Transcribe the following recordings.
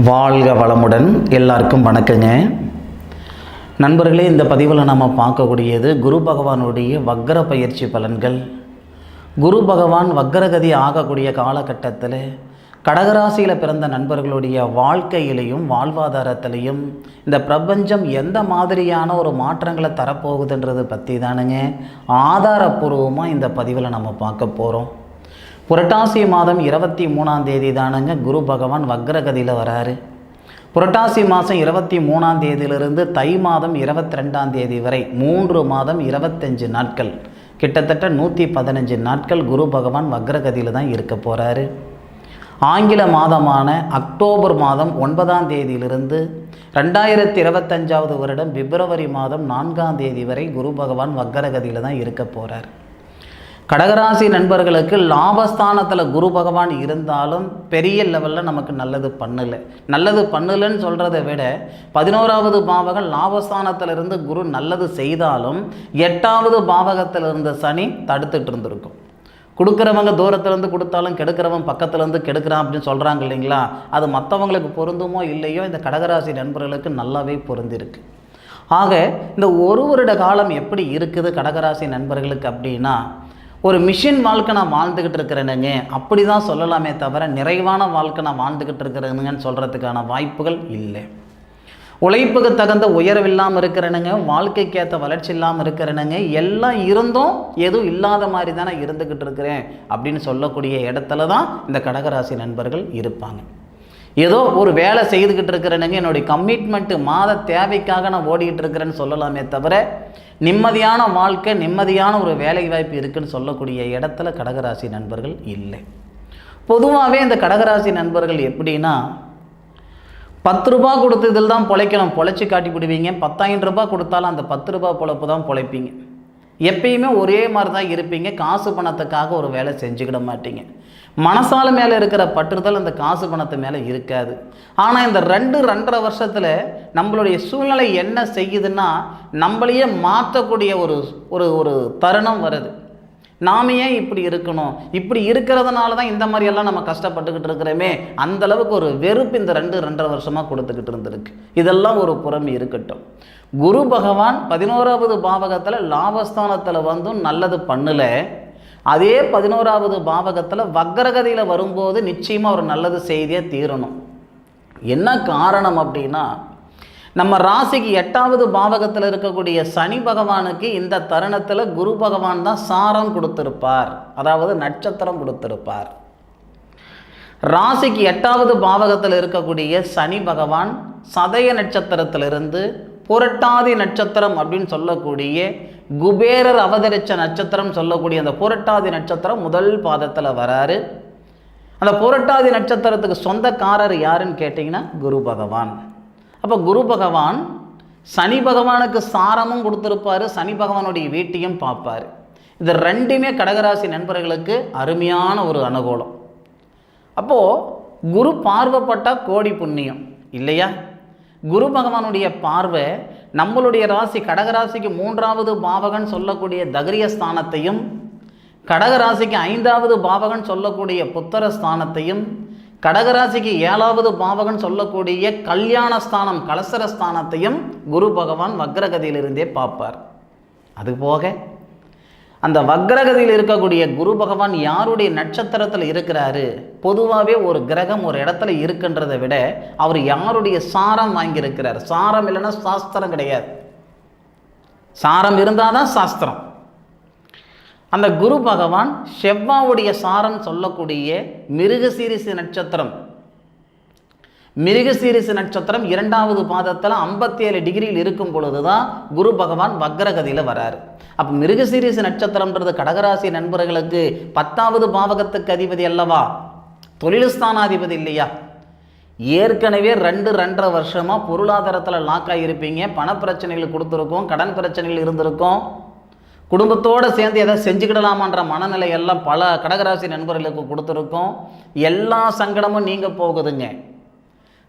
வாழ்க வளமுடன். எல்லாருக்கும் வணக்கங்க நண்பர்களே. இந்த பதிவில் நம்ம பார்க்கக்கூடியது குரு பகவானுடைய வக்கர பயிற்சி பலன்கள். குரு பகவான் வக்கரகதி ஆகக்கூடிய காலகட்டத்தில் கடகராசியில் பிறந்த நண்பர்களுடைய வாழ்க்கையிலையும் வாழ்வாதாரத்திலையும் இந்த பிரபஞ்சம் எந்த மாதிரியான ஒரு மாற்றங்களை தரப்போகுதுன்றது பற்றி தானுங்க ஆதாரப்பூர்வமாக இந்த பதிவில் நம்ம பார்க்க போகிறோம். புரட்டாசி மாதம் 23ஆம் தேதி தானுங்க குரு பகவான் வக்ரகதியில் வராரு. புரட்டாசி மாதம் 23ஆம் தேதியிலிருந்து தை மாதம் 22ஆம் தேதி வரை 3 மாதம் 25 நாட்கள், கிட்டத்தட்ட 115 நாட்கள் குரு பகவான் வக்ரகதியில் தான் இருக்க போகிறாரு. ஆங்கில மாதமான அக்டோபர் மாதம் 9ஆம் தேதியிலிருந்து 2025 வருடம் பிப்ரவரி மாதம் 4ஆம் தேதி வரை குரு பகவான் வக்ரகதியில் தான் இருக்க போகிறார். கடகராசி நண்பர்களுக்கு லாபஸ்தானத்தில் குரு பகவான் இருந்தாலும் பெரிய லெவலில் நமக்கு நல்லது பண்ணலைன்னு சொல்கிறத விட 11வது பாவகம் லாபஸ்தானத்திலிருந்து குரு நல்லது செய்தாலும் 8வது பாவகத்தில் இருந்த சனி தடுத்துட்டு இருந்திருக்கும். கொடுக்குறவங்க தூரத்துலேருந்து கொடுத்தாலும் கெடுக்கிறவன் பக்கத்துலேருந்து கெடுக்கிறான் அப்படின்னு சொல்கிறாங்க இல்லைங்களா, அது மற்றவங்களுக்கு பொருந்துமோ இல்லையோ இந்த கடகராசி நண்பர்களுக்கு நல்லாவே பொருந்திருக்கு. ஆக இந்த ஒரு வருட காலம் எப்படி இருக்குது கடகராசி நண்பர்களுக்கு அப்படின்னா, ஒரு மிஷின் வாழ்க்கை நான் வாழ்ந்துக்கிட்டு இருக்கிறேனுங்க அப்படி தான் சொல்லலாமே தவிர நிறைவான வாழ்க்கை நான் வாழ்ந்துக்கிட்டு இருக்கிறேனுங்கன்னு சொல்கிறதுக்கான வாய்ப்புகள் இல்லை. உழைப்புக்கு தகுந்த உயர்வு இல்லாமல் இருக்கிறேனுங்க, வாழ்க்கைக்கு ஏற்ற வளர்ச்சி இல்லாமல் இருக்கிறேனுங்க, எல்லாம் இருந்தும் எதுவும் இல்லாத மாதிரி தானே இருந்துக்கிட்டு இருக்கிறேன் அப்படின்னு சொல்லக்கூடிய இடத்துல தான் இந்த கடகராசி நண்பர்கள் இருப்பாங்க. ஏதோ ஒரு வேலை செய்துக்கிட்டு இருக்கிறேனுங்க, என்னுடைய கமிட்மெண்ட்டு மாத தேவைக்காக நான் ஓடிக்கிட்டு இருக்கிறேன்னு சொல்லலாமே தவிர நிம்மதியான வாழ்க்கை நிம்மதியான ஒரு வேலை வாய்ப்பு இருக்குன்னு சொல்லக்கூடிய இடத்துல கடகராசி நண்பர்கள் இல்லை. பொதுவாகவே இந்த கடகராசி நண்பர்கள் எப்படின்னா, 10 ரூபா கொடுத்து இதில் தான் பொழைக்கணும், பொழைச்சி காட்டி விடுவீங்க. 10,000 ரூபாய் கொடுத்தாலும் அந்த 10 ரூபாய் பொழப்பு தான் பொழைப்பீங்க. எப்பயுமே ஒரே மாதிரி தான் இருப்பீங்க. காசு பணத்துக்காக ஒரு வேலை செஞ்சுக்கிட மாட்டீங்க. மனசால மேலே இருக்கிற பற்றுதல் அந்த காசு பணத்து மேலே இருக்காது. ஆனால் இந்த 2-2.5 வருஷத்தில் நம்மளுடைய சூழ்நிலை என்ன செய்யுதுன்னா, நம்மளையே மாற்றக்கூடிய ஒரு தருணம் வருது. நாம் ஏன் இப்படி இருக்கணும், இப்படி இருக்கிறதுனால தான் இந்த மாதிரியெல்லாம் நம்ம கஷ்டப்பட்டுக்கிட்டு இருக்கிறோமே, அந்தளவுக்கு ஒரு வெறுப்பு இந்த 2-2.5 வருஷமாக கொடுத்துக்கிட்டு இருந்திருக்கு. இதெல்லாம் ஒரு புறம் இருக்கட்டும். குரு பகவான் 11வது பாவகத்தில் லாபஸ்தானத்தில் வந்தும் நல்லது பண்ணலை. அதே 11வது பாவகத்தில் வக்ரகதியில் வரும்போது நிச்சயமாக ஒரு நல்லது செய்தியே தீரணும். என்ன காரணம் அப்படின்னா, நம்ம ராசிக்கு 8வது பாவகத்தில் இருக்கக்கூடிய சனி பகவானுக்கு இந்த தருணத்தில் குரு பகவான் தான் சாரம் கொடுத்திருப்பார், அதாவது நட்சத்திரம் கொடுத்திருப்பார். ராசிக்கு 8வது பாவகத்தில் இருக்கக்கூடிய சனி பகவான் சதய நட்சத்திரத்திலிருந்து புரட்டாதி நட்சத்திரம் அப்படின்னு சொல்லக்கூடிய குபேரர் அவதரித்த நட்சத்திரம் சொல்லக்கூடிய அந்த புரட்டாதி நட்சத்திரம் முதல் பாதத்தில் வராரு. அந்த புரட்டாதி நட்சத்திரத்துக்கு சொந்தக்காரர் யாருன்னு கேட்டிங்கன்னா குரு பகவான். அப்போ குரு பகவான் சனி பகவானுக்கு சாரமும் கொடுத்துருப்பார், சனி பகவானுடைய வீட்டையும் பார்ப்பார். இது ரெண்டுமே கடகராசி நண்பர்களுக்கு அருமையான ஒரு அனுகூலம். அப்போது குரு பார்வைப்பட்டால் கோடி புண்ணியம் இல்லையா? குரு பகவானுடைய பார்வை நம்மளுடைய ராசி கடகராசிக்கு 3வது பாவகன் சொல்லக்கூடிய தகரியஸ்தானத்தையும், கடகராசிக்கு 5வது பாவகன் சொல்லக்கூடிய புத்தரஸ்தானத்தையும், கடகராசிக்கு 7வது பாவகன் சொல்லக்கூடிய கல்யாணஸ்தானம் கலசரஸ்தானத்தையும் குரு பகவான் வக்ரகதியிலிருந்தே பார்ப்பார். அதுபோக அந்த வக்ரகதியில் இருக்கக்கூடிய குரு பகவான் யாருடைய நட்சத்திரத்தில் இருக்கிறாரு, பொதுவாகவே ஒரு கிரகம் ஒரு இடத்துல இருக்குன்றதை விட அவர் யாருடைய சாரம் வாங்கியிருக்கிறார். சாரம் இல்லைன்னா சாஸ்திரம் கிடையாது, சாரம் இருந்தால் தான் சாஸ்திரம். அந்த குரு பகவான் செவ்வாவுடைய சாரம் சொல்லக்கூடிய மிருகசீரிசு நட்சத்திரம், மிருகசீரிசு நட்சத்திரம் 2வது பாதத்தில் 57 டிகிரியில் இருக்கும் பொழுது தான் குரு பகவான் வக்ரகதியில் வராரு. அப்போ மிருகசீரிசு நட்சத்திரம்ன்றது கடகராசி நண்பர்களுக்கு 10வது பாவகத்துக்கு அதிபதி அல்லவா, தொழில்ஸ்தானாதிபதி இல்லையா? ஏற்கனவே 2-2.5 வருஷமாக பொருளாதாரத்தில் லாக்காக இருப்பீங்க. பணப்பிரச்சனைகள் கொடுத்துருக்கோம், கடன் பிரச்சனைகள் இருந்திருக்கும், குடும்பத்தோடு சேர்ந்து எதை செஞ்சுக்கிடலாமான்ற மனநிலை எல்லாம் பல கடகராசி நண்பர்களுக்கு கொடுத்துருக்கோம். எல்லா சங்கடமும் நீங்கள் போகுதுங்க.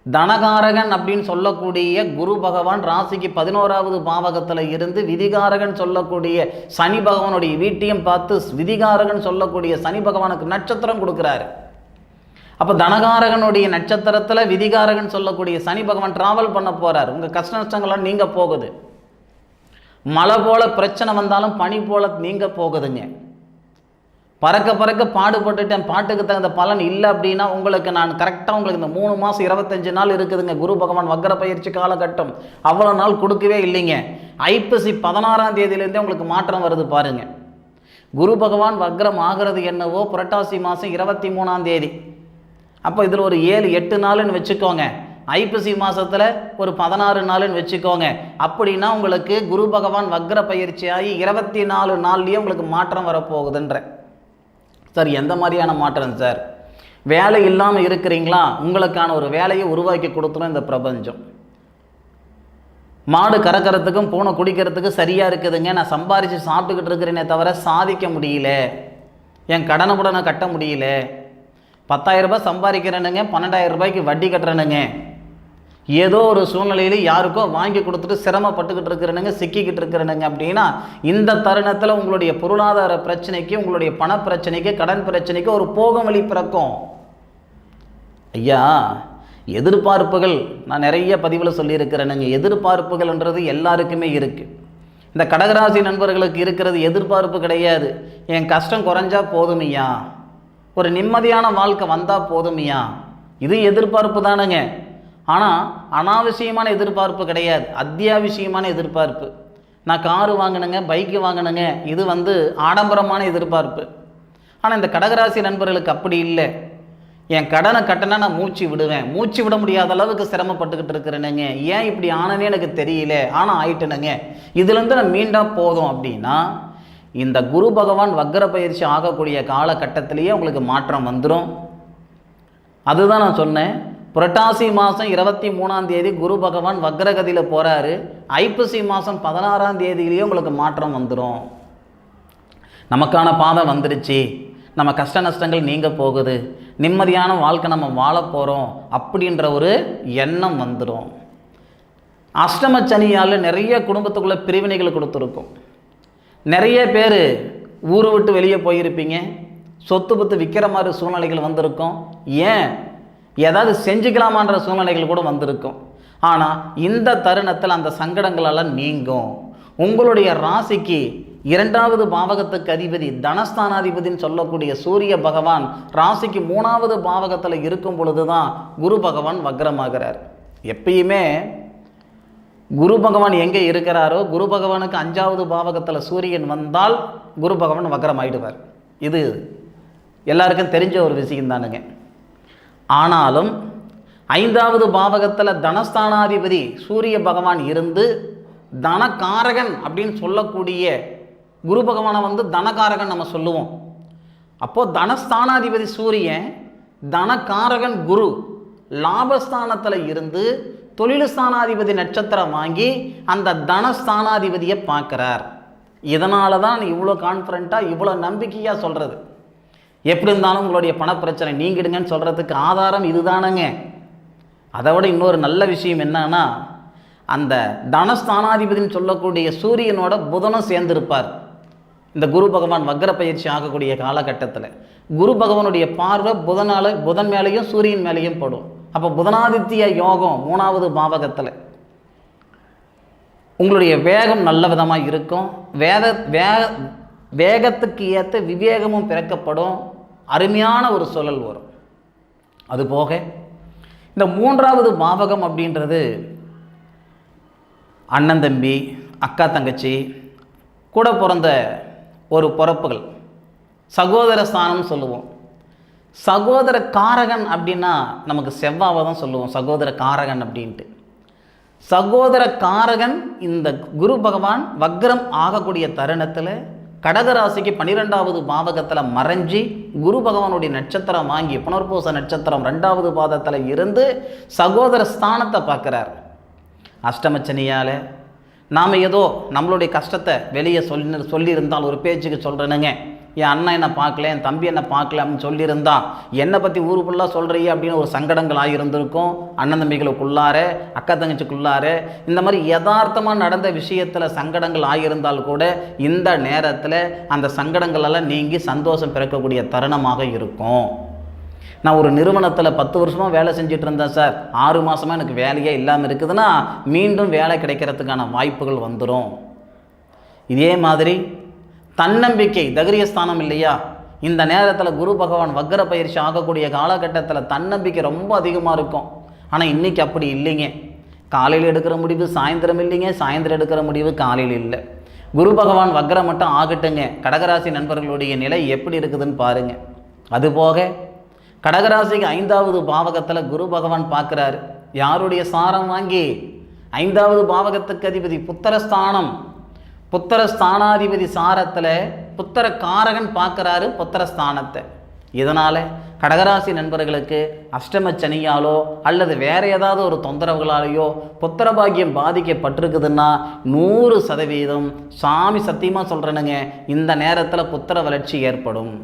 தனகாரகன் அப்படின்னு சொல்லக்கூடிய குரு பகவான் ராசிக்கு 11வது பாவகத்தில் இருந்து விதிகாரகன் சொல்லக்கூடிய சனி பகவானுடைய வீட்டையும் பார்த்து விதிகாரகன் சொல்லக்கூடிய சனி பகவானுக்கு நட்சத்திரம் கொடுக்குறாரு. அப்போ தனகாரகனுடைய நட்சத்திரத்தில் விதிகாரகன் சொல்லக்கூடிய சனி பகவான் டிராவல் பண்ண போகிறார். உங்கள் கஷ்ட நஷ்டங்கள்லாம் நீங்க போகுது. மழை போல பிரச்சனை வந்தாலும் பனி போல நீங்க போகுதுங்க. பறக்க பறக்க பாடுபட்டுட்டேன், பாட்டுக்கு தகுந்த பலன் இல்லை அப்படின்னா உங்களுக்கு நான் கரெக்டாக உங்களுக்கு இந்த 3 மாதம் 25 நாள் இருக்குதுங்க. குரு பகவான் வக்ர பயிற்சி காலகட்டம் அவ்வளோ நாள் கொடுக்கவே இல்லைங்க. ஐப்பசி 16ஆம் தேதியிலேருந்தே உங்களுக்கு மாற்றம் வருது பாருங்க. குரு பகவான் வக்ரம் ஆகிறது என்னவோ புரட்டாசி மாதம் 23ஆம் தேதி. அப்போ இதில் ஒரு 7-8 நாளுன்னு வச்சுக்கோங்க. ஐப்பசி மாதத்தில் ஒரு 16 நாளுன்னு வச்சுக்கோங்க. அப்படின்னா உங்களுக்கு குரு பகவான் வக்ர பயிற்சி ஆகி 24 நாள்லேயே உங்களுக்கு மாற்றம் வரப்போகுதுன்ற. சார் எந்த மாதிரியான மாற்றம் சார்? வேலை இல்லாமல் இருக்கிறீங்களா? உங்களுக்கான ஒரு வேலையை உருவாக்கி கொடுத்துரும் இந்த பிரபஞ்சம். மாடு கறக்கிறதுக்கும் பூனை குடிக்கிறதுக்கு சரியாக இருக்குதுங்க. நான் சம்பாரித்து சாப்பிட்டுக்கிட்டு இருக்கிறேனே தவிர சாதிக்க முடியல, என் கடனை கூட நான் கட்ட முடியல. 10,000 ரூபாய் சம்பாதிக்கிறேனுங்க, 12,000 ரூபாய்க்கு வட்டி கட்டுறேனுங்க. ஏதோ ஒரு சூழ்நிலையில் யாருக்கோ வாங்கி கொடுத்துட்டு சிரமப்பட்டுக்கிட்டு இருக்கிறனுங்க, சிக்கிக்கிட்டு இருக்கிறனுங்க அப்படின்னா இந்த தருணத்தில் உங்களுடைய பொருளாதார பிரச்சனைக்கு, உங்களுடைய பண பிரச்சனைக்கு, கடன் பிரச்சனைக்கு ஒரு போகும் வழி பிறக்கும். ஐயா, எதிர்பார்ப்புகள் நான் நிறைய பதிவில் சொல்லியிருக்கிறேனுங்க. எதிர்பார்ப்புகள்ன்றது எல்லாருக்குமே இருக்குது. இந்த கடகராசி நண்பர்களுக்கு இருக்கிறது எதிர்பார்ப்பு கிடையாது. என் கஷ்டம் குறைஞ்சா போதுமையா, ஒரு நிம்மதியான வாழ்க்கை வந்தால் போதுமையா, இது எதிர்பார்ப்பு தானுங்க. ஆனால் அனாவசியமான எதிர்பார்ப்பு கிடையாது, அத்தியாவசியமான எதிர்பார்ப்பு. நான் காரு வாங்கினுங்க, பைக்கு வாங்கினுங்க, இது ஆடம்பரமான எதிர்பார்ப்பு. ஆனால் இந்த கடகராசி நண்பர்களுக்கு அப்படி இல்லை. என் கடனை கட்டினா நான் மூச்சு விடுவேன், மூச்சு விட முடியாத அளவுக்கு சிரமப்பட்டுக்கிட்டு இருக்கிறேனுங்க, ஏன் இப்படி ஆனனே எனக்கு தெரியல, ஆனால் ஆயிட்டுனுங்க, இதுலேருந்து நான் மீண்டா போதும் அப்படின்னா இந்த குரு பகவான் வக்ர பயிற்சி ஆகக்கூடிய காலகட்டத்திலேயே உங்களுக்கு மாற்றம் வந்துடும். அதுதான் நான் சொன்னேன். புரட்டாசி மாதம் 23ஆம் தேதி குரு பகவான் வக்ரகதியில் போகிறாரு. ஐப்பசி மாதம் 16ஆம் தேதியிலேயே உங்களுக்கு மாற்றம் வந்துடும். நமக்கான பாதை வந்துடுச்சு, நம்ம கஷ்ட நஷ்டங்கள் நீங்க போகுது, நிம்மதியான வாழ்க்கை நம்ம வாழ போகிறோம் அப்படின்ற ஒரு எண்ணம் வந்துடும். அஷ்டம சனியால் நிறைய குடும்பத்துக்குள்ளே பிரிவினைகள் கொடுத்துருக்கும். நிறைய பேர் ஊரை விட்டு வெளியே போயிருப்பீங்க, சொத்து பத்து விற்கிற மாதிரி சூழ்நிலைகள் வந்திருக்கும், ஏன் ஏதாவது செஞ்சுக்கலாமான்ற சூழ்நிலைகள் கூட வந்திருக்கும். ஆனால் இந்த தருணத்தில் அந்த சங்கடங்களெல்லாம் நீங்கும். உங்களுடைய ராசிக்கு 2வது பாவகத்துக்கு அதிபதி தனஸ்தானாதிபதினு சொல்லக்கூடிய சூரிய பகவான் ராசிக்கு 3வது பாவகத்தில் இருக்கும் பொழுது தான் குரு பகவான் வக்ரமாகிறார். எப்பயுமே குரு பகவான் எங்கே இருக்கிறாரோ, குரு பகவானுக்கு 5வது பாவகத்தில் சூரியன் வந்தால் குரு பகவான் வக்ரம் ஆயிடுவார். இது எல்லாருக்கும் தெரிஞ்ச ஒரு விஷயம் தானுங்க. ஆனாலும் 5வது பாவகத்தில் தனஸ்தானாதிபதி சூரிய பகவான் இருந்து தனகாரகன் அப்படின்னு சொல்லக்கூடிய குரு பகவானை தனகாரகன் நம்ம சொல்லுவோம். அப்போது தனஸ்தானாதிபதி சூரியன், தனகாரகன் குரு லாபஸ்தானத்தில் இருந்து தொழில் ஸ்தானாதிபதி நட்சத்திரம் வாங்கி அந்த தனஸ்தானாதிபதியை பார்க்குறார். இதனால தான் இவ்வளோ கான்ஃபிடண்ட்டாக இவ்வளோ நம்பிக்கையாக சொல்கிறது. எப்படி இருந்தாலும் உங்களுடைய பணப்பிரச்சனை நீங்கிடுங்கன்னு சொல்கிறதுக்கு ஆதாரம் இதுதானங்க. அதை விட இன்னொரு நல்ல விஷயம் என்னன்னா, அந்த தனஸ்தானாதிபதினு சொல்லக்கூடிய சூரியனோட புதனும் சேர்ந்திருப்பார். இந்த குரு பகவான் வக்ர பயிற்சி ஆகக்கூடிய காலகட்டத்தில் குரு பகவானுடைய பார்வை புதன் மேலேயும் சூரியன் மேலேயும் படும். அப்போ புதனாதித்ய யோகம் 3வது பாவகத்தில் உங்களுடைய வேகம் நல்ல விதமாக இருக்கும். வேகத்துக்கு ஏற்ற விவேகமும் பிறக்கப்படும். அருமையான ஒரு சூழல் வரும். அதுபோக இந்த 3வது பாவகம் அப்படின்றது அண்ணன் தம்பி, அக்கா தங்கச்சி, கூட பிறந்த ஒரு பிறப்புகள், சகோதர ஸ்தானம் சொல்லுவோம். சகோதர காரகன் அப்படின்னா நமக்கு செவ்வாவை தான் சொல்லுவோம் சகோதர காரகன் அப்படின்ட்டு. சகோதர காரகன் இந்த குரு பகவான் வக்ரம் ஆகக்கூடிய தருணத்தில் கடகராசிக்கு 12வது பாவகத்தில் மறைஞ்சி குரு பகவானுடைய நட்சத்திரம் வாங்கி புனர்பூச நட்சத்திரம் 2வது பாதத்தில் இருந்து சகோதர ஸ்தானத்தை பார்க்குறார். அஷ்டமச்சனியால் நாம் ஏதோ நம்மளுடைய கஷ்டத்தை வெளியே சொல்லியிருந்தால், ஒரு பேச்சுக்கு சொல்கிறேனுங்க, என் அண்ணன் என்ன பார்க்கல, என் தம்பி என்ன பார்க்கல அப்படின்னு சொல்லியிருந்தா என்னை பற்றி ஊரு ஃபுல்லாக சொல்கிறியே அப்படின்னு ஒரு சங்கடங்கள் ஆகியிருந்திருக்கும். அண்ணன் தம்பிகளுக்குள்ளார, அக்கா தங்கச்சிக்குள்ளார இந்த மாதிரி யதார்த்தமாக நடந்த விஷயத்தில் சங்கடங்கள் ஆகியிருந்தால் கூட இந்த நேரத்தில் அந்த சங்கடங்களெல்லாம் நீங்கி சந்தோஷம் பிறக்கக்கூடிய தருணமாக இருக்கும். நான் ஒரு நிறுவனத்தில் 10 வருஷமாக வேலை செஞ்சுட்டு இருந்தேன் சார், 6 மாதமாக எனக்கு வேலையே இல்லாமல் இருக்குதுன்னா மீண்டும் வேலை கிடைக்கிறதுக்கான வாய்ப்புகள் வந்துடும். இதே மாதிரி தன்னம்பிக்கை, தைரியஸ்தானம் இல்லையா, இந்த நேரத்தில் குரு பகவான் வக்ர பயிற்சி ஆகக்கூடிய காலகட்டத்தில் தன்னம்பிக்கை ரொம்ப அதிகமாக இருக்கும். ஆனால் இன்றைக்கி அப்படி இல்லைங்க. காலையில் எடுக்கிற முடிவு சாயந்தரம் இல்லைங்க, சாயந்தரம் எடுக்கிற முடிவு காலையில் இல்லை. குரு பகவான் வக்ரம் மட்டும் ஆகட்டுங்க, கடகராசி நண்பர்களுடைய நிலை எப்படி இருக்குதுன்னு பாருங்கள். அதுபோக கடகராசிக்கு 5வது பாவகத்தில் குரு பகவான் பார்க்குறாரு. யாருடைய சாரம் வாங்கி? 5வது பாவகத்துக்கு அதிபதி புத்திரஸ்தானம், புத்திரஸ்தானாதிபதி சாரத்தில் புத்திர காரகன் பார்க்குறாரு புத்திரஸ்தானத்தை. இதனால் கடகராசி நண்பர்களுக்கு அஷ்டம சனியாலோ அல்லது வேறு ஏதாவது ஒரு தொந்தரவுகளாலேயோ புத்திர பாக்கியம் பாதிக்கப்பட்டிருக்குதுன்னா 100% சாமி சத்தியமாக சொல்கிறேனுங்க, இந்த நேரத்தில் புத்திர வளர்ச்சி ஏற்படும்.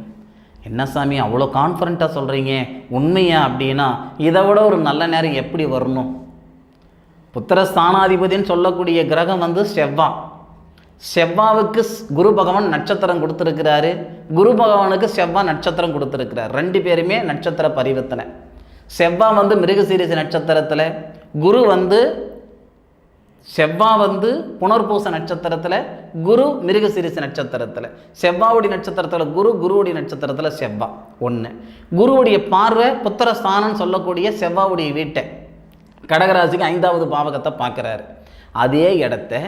என்ன சாமி அவ்வளோ கான்ஃபிடண்ட்டாக சொல்கிறீங்க, உண்மையா அப்படின்னா இதை விட ஒரு நல்ல நேரம் எப்படி வரணும்? புத்திரஸ்தானாதிபதின்னு சொல்லக்கூடிய கிரகம் செவ்வாய். செவ்வாவுக்கு குரு பகவான் நட்சத்திரம் கொடுத்துருக்கிறாரு, குரு பகவானுக்கு செவ்வாய் நட்சத்திரம் கொடுத்துருக்கிறார். 2 பேருமே நட்சத்திர பரிவர்த்தனை. செவ்வாய் மிருகசீரிஷ நட்சத்திரத்தில், குரு செவ்வாய் புனர்பூச நட்சத்திரத்தில், குரு மிருகசீரிஷ நட்சத்திரத்தில். செவ்வாவுடைய நட்சத்திரத்தில் குரு, குருவுடைய நட்சத்திரத்தில் செவ்வாய். 1 குருவுடைய பார்வை புத்திரஸ்தானம் சொல்லக்கூடிய செவ்வாவுடைய வீட்டை கடகராசிக்கு 5வது பாவகத்தை பார்க்குறாரு. அதே இடத்த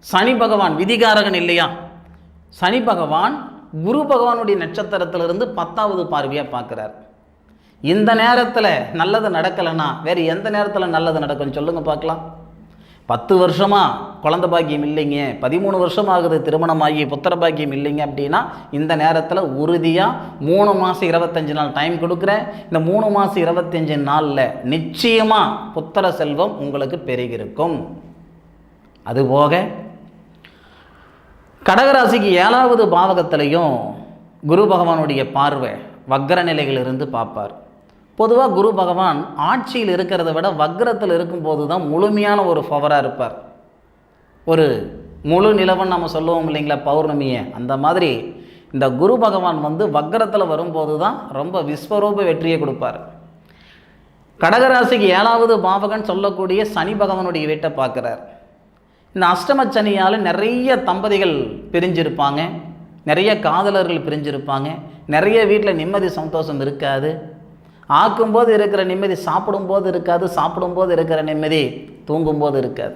சனி பகவான், விதிகாரகன் இல்லையா, சனி பகவான் குரு பகவானுடைய நட்சத்திரத்திலிருந்து 10வது பார்வையாக பார்க்குறார். இந்த நேரத்தில் நல்லது நடக்கலைன்னா வேறு எந்த நேரத்தில் நல்லது நடக்கும்னு சொல்லுங்கள் பார்க்கலாம். 10 வருஷமாக குழந்தை பாக்கியம் இல்லைங்க, 13 வருஷம் ஆகுது திருமணமாகி புத்திர பாக்கியம் இல்லைங்க அப்படின்னா இந்த நேரத்தில் உறுதியாக 3 மாதம் 25 நாள் டைம் கொடுக்குறேன். இந்த 3 மாதம் 25 நாளில் நிச்சயமாக புத்திர செல்வம் உங்களுக்கு பெருகிருக்கும். அதுபோக கடகராசிக்கு 7வது பாவகத்திலையும் குரு பகவானுடைய பார்வை வக்ர நிலைகளிலிருந்து பார்ப்பார். பொதுவாக குரு பகவான் ஆட்சியில் இருக்கிறத விட வக்ரத்தில் இருக்கும்போது தான் முழுமையான ஒரு பவராக இருப்பார். ஒரு முழு நிலவன் நம்ம சொல்லுவோம் இல்லைங்களா, பௌர்ணமியை, அந்த மாதிரி இந்த குரு பகவான் வக்ரத்தில் வரும்போது தான் ரொம்ப விஸ்வரூப வெற்றியை கொடுப்பார். கடகராசிக்கு 7வது பாவகன் சொல்லக்கூடிய சனி பகவானுடைய வீட்டை பார்க்குறார். இந்த அஷ்டம சனியால் நிறைய தம்பதிகள் பிரிஞ்சிருப்பாங்க, நிறைய காதலர்கள் பிரிஞ்சிருப்பாங்க, நிறைய வீட்டில் நிம்மதி சந்தோஷம் இருக்காது. ஆக்கும்போது இருக்கிற நிம்மதி சாப்பிடும்போது இருக்காது, சாப்பிடும்போது இருக்கிற நிம்மதி தூங்கும்போது இருக்காது.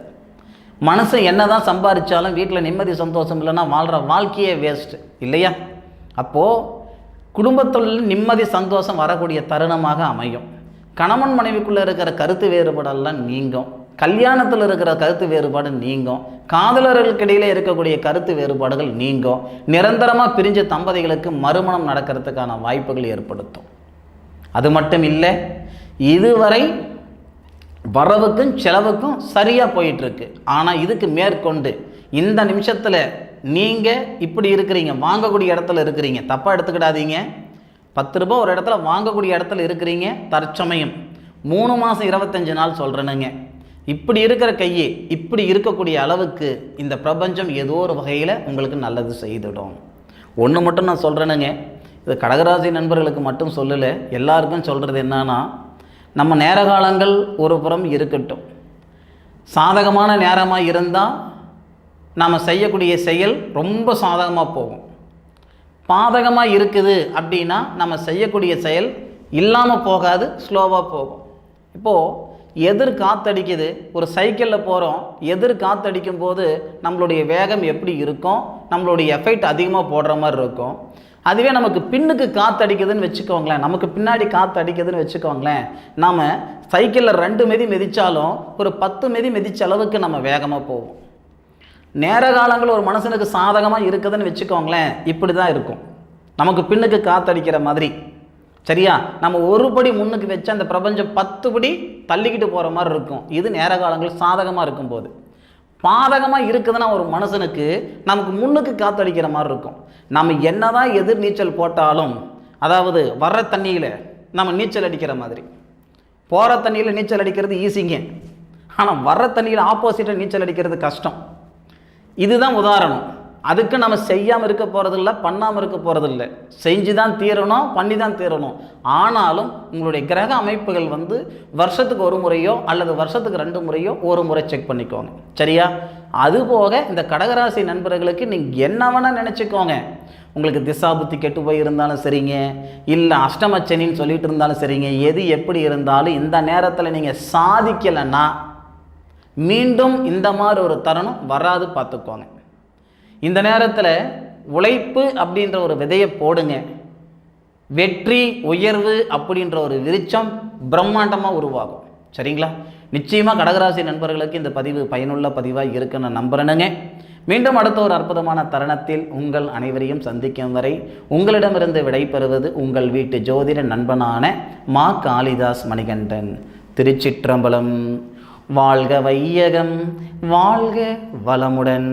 மனுஷன் என்ன தான் சம்பாதிச்சாலும் வீட்டில் நிம்மதி சந்தோஷம் இல்லைன்னா வாழ்கிற வாழ்க்கையே வேஸ்ட்டு இல்லையா? அப்போது குடும்பத்தில் நிம்மதி சந்தோஷம் வரக்கூடிய தருணமாக அமையும். கணவன் மனைவிக்குள்ளே இருக்கிற கருத்து வேறுபாடெல்லாம் நீங்கும், கல்யாணத்தில் இருக்கிற கருத்து வேறுபாடு நீங்கும், காதலர்களுக்கு இடையிலே இருக்கக்கூடிய கருத்து வேறுபாடுகள் நீங்கும். நிரந்தரமாக பிரிஞ்ச தம்பதிகளுக்கு மறுமணம் நடக்கிறதுக்கான வாய்ப்புகள் ஏற்படுத்தும். அது மட்டும் இல்லை, இதுவரை வரவுக்கும் செலவுக்கும் சரியாக போயிட்டுருக்கு. ஆனால் இதுக்கு மேற்கொண்டு இந்த நிமிஷத்தில் நீங்கள் இப்படி இருக்கிறீங்க, வாங்கக்கூடிய இடத்துல இருக்கிறீங்க, தப்பாக எடுத்துக்கிடாதீங்க. 10 ரூபா ஒரு இடத்துல வாங்கக்கூடிய இடத்துல இருக்கிறீங்க, தற்சமயம் 3 மாதம் 25 நாள் சொல்கிறேனுங்க. இப்படி இருக்கிற கையே இப்படி இருக்கக்கூடிய அளவுக்கு இந்த பிரபஞ்சம் ஏதோ ஒரு வகையில் உங்களுக்கு நல்லது செய்துடும். ஒன்று மட்டும் நான் சொல்கிறேனுங்க, இது கடகராசி நண்பர்களுக்கு மட்டும் சொல்லலை, எல்லாருக்கும் சொல்கிறது என்னன்னா, நம்ம நேர காலங்கள் ஒரு புறம் இருக்கட்டும், சாதகமான நேரமாக இருந்தால் நாம் செய்யக்கூடிய செயல் ரொம்ப சாதகமாக போகும். பாதகமாக இருக்குது அப்படின்னா நம்ம செய்யக்கூடிய செயல் இல்லாமல் போகாது, ஸ்லோவாக போகும். இப்போது எதிர் காற்றடிக்குது, ஒரு சைக்கிளில் போகிறோம், எதிர் காற்றடிக்கும் போது நம்மளுடைய வேகம் எப்படி இருக்கும், நம்மளுடைய எஃபெக்ட் அதிகமாக போடுற மாதிரி இருக்கும். அதுவே நமக்கு பின்னுக்கு காற்றடிக்குதுன்னு வச்சுக்கோங்களேன், நமக்கு பின்னாடி காற்று அடிக்குதுன்னு வச்சுக்கோங்களேன், நாம் சைக்கிளில் 2 மிதி மிதித்தாலும் ஒரு 10 மிதி மிதிச்ச அளவுக்கு நம்ம வேகமாக போவோம். நேர காலங்கள் ஒரு மனுஷனுக்கு சாதகமாக இருக்குதுன்னு வச்சுக்கோங்களேன், இப்படி தான் இருக்கும், நமக்கு பின்னுக்கு காற்றடிக்கிற மாதிரி. சரியா? நம்ம ஒரு படி முன்னுக்கு வச்சு அந்த பிரபஞ்சம் 10 படி தள்ளிக்கிட்டு போகிற மாதிரி இருக்கும். இது நேர காலங்கள் சாதகமாக இருக்கும்போது. பாதகமாக இருக்குதுன்னா ஒரு மனுஷனுக்கு நமக்கு முன்னுக்கு காற்றடிக்கிற மாதிரி இருக்கும். நம்ம என்ன தான் எதிர் நீச்சல் போட்டாலும், அதாவது வர்ற தண்ணியில் நம்ம நீச்சல் அடிக்கிற மாதிரி, போகிற தண்ணியில் நீச்சல் அடிக்கிறது ஈஸிங்க, ஆனால் வர்ற தண்ணியில் ஆப்போசிட்டாக நீச்சல் அடிக்கிறது கஷ்டம். இதுதான் உதாரணம். அதுக்கு நம்ம செய்யாமல் இருக்க போகிறதில்ல, பண்ணாமல் இருக்க போகிறதில்ல. செஞ்சு தான் தீரணும், பண்ணி தான் தீரணும். ஆனாலும் உங்களுடைய கிரக அமைப்புகள் வருஷத்துக்கு ஒரு முறையோ அல்லது வருஷத்துக்கு 2 முறையோ ஒரு முறை செக் பண்ணிக்கோங்க. சரியா? அதுபோக இந்த கடகராசி நண்பர்களுக்கு நீங்கள் என்ன வேணால் நினச்சிக்கோங்க. உங்களுக்கு திசாபுத்தி கெட்டு போய் இருந்தாலும் சரிங்க, இல்லை அஷ்டமச்சனின்னு சொல்லிட்டு இருந்தாலும் சரிங்க, எது எப்படி இருந்தாலும் இந்த நேரத்தில் நீங்கள் சாதிக்கலைன்னா மீண்டும் இந்த மாதிரி ஒரு தருணம் வராது, பார்த்துக்கோங்க. இந்த நேரத்தில் உழைப்பு அப்படின்ற ஒரு விதையை போடுங்க. வெற்றி உயர்வு அப்படின்ற ஒரு விருட்சம் பிரம்மாண்டமாக உருவாகும். சரிங்களா? நிச்சயமாக கடகராசி நண்பர்களுக்கு இந்த பதிவு பயனுள்ள பதிவாக இருக்குன்னு நம்புறேனுங்க. மீண்டும் அடுத்த ஒரு அற்புதமான தருணத்தில் உங்கள் அனைவரையும் சந்திக்கும் வரை உங்களிடமிருந்து விடைபெறுவது உங்கள் வீட்டு ஜோதிட நண்பனான மா காளிதாஸ் மணிகண்டன். திருச்சிற்றம்பலம். வாழ்க வையகம், வாழ்க வளமுடன்.